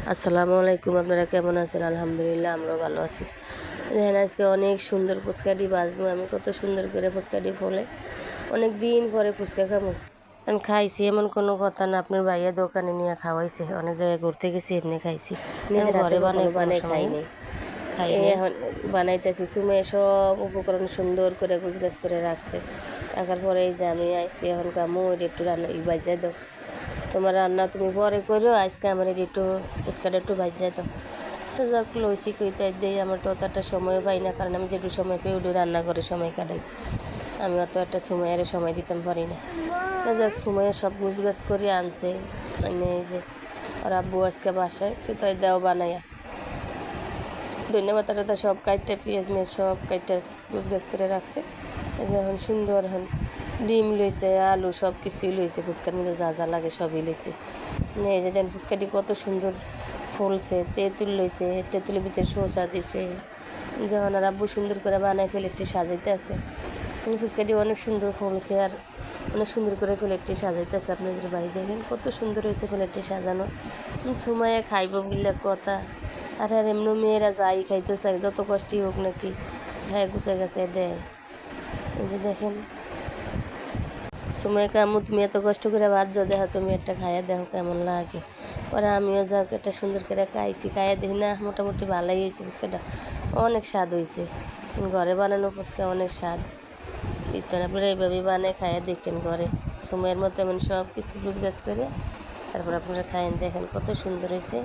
আসসালামু আলাইকুম। আপনারা কেমন আছেন? আলহামদুলিল্লাহ আমরাও ভালো আছি। দেখেন আজকে অনেক সুন্দর ফুচকাটি বাজবো আমি, কত সুন্দর করে ফুচকাটি ফলে। অনেক দিন পরে ফুচকা খাবো। আমি খাইছি এমন কোনো কথা না, আপনার ভাইয়া দোকানে নিয়ে খাওয়াইছে, অনেক জায়গায় ঘুরতে গেছি এমনি খাইছি, নিজের ঘরে বানাই খাইনি। এখন বানাইতেছি সুমে সব উপকরণ সুন্দর করে গুছগাছ করে রাখছে। রাখার পরে এই যে আমি আইসি এখন কামু একটু রান্না বাজাই দাও, তোমার রান্না তুমি পরে করো, আজকে আমার একটু ফুচকাটা একটু বাজাই দাও। সে যাক লইছি কইতে দিই, আমার তো অত একটা সময় পাই না, কারণ আমি যেটু সময় পেয়ে উঠে রান্না করে সময় কাটাই। আমি অত একটা সময়ের সময় দিতাম পারি না। যাক সময়ে সব গুছগাছ করে আনছে, মানে এই যে আর আব্বু আজকে বাসায় কোথায় দেও বানাইয়া ধন্যবাদ টাতা সব কাইটটা পেঁয়াজ নিয়ে সব কাইটটা গুছগাছ করে রাখছে। এই যে এখন সুন্দর এখন ডিম লইছে, আলু সব কিছুই লইছে, ফুচকার মধ্যে যা যা লাগে সবই লইছে। এই যে দেন ফুচকাটি কত সুন্দর ফুলছে, তেঁতুল লইছে, তেঁতুলের ভিতরে শসা দিছে। যখন আর আব্বু সুন্দর করে বানায় প্লেটটি সাজাইতে আছে, ফুচকাটি অনেক সুন্দর ফুলছে আর অনেক সুন্দর করে প্লেটটি সাজাইতে আছে। আপনাদের ভাই দেখেন কত সুন্দর হয়েছে প্লেটটি সাজানো, সময়ে খাইব বললে কথা। আর এমনি মেয়েরা যাই খাইতে চাই, যত কষ্টই হোক নাকি, হ্যাঁ গুছাই গাছে দেয়। এই যে দেখেন সময় কামু, তুমি এত কষ্ট করে ভাত যা দেখো, তুমি একটা খাইয়া দেখো কেমন লাগে। পরে আমিও যাক একটা সুন্দর করে খাইছি, খাইয়া দেখি না মোটামুটি ভালোই হয়েছে, ফুচকাটা অনেক স্বাদ হয়েছে। ঘরে বানানো ফুচকা অনেক স্বাদ। ইত্যাদি আপনারা এইভাবেই বানায় খাইয়া দেখেন ঘরে সময়ের মতো এমন সব কিছু গুছগাছ করে, তারপর আপনারা খাইয়েন, দেখেন কত সুন্দর হয়েছে।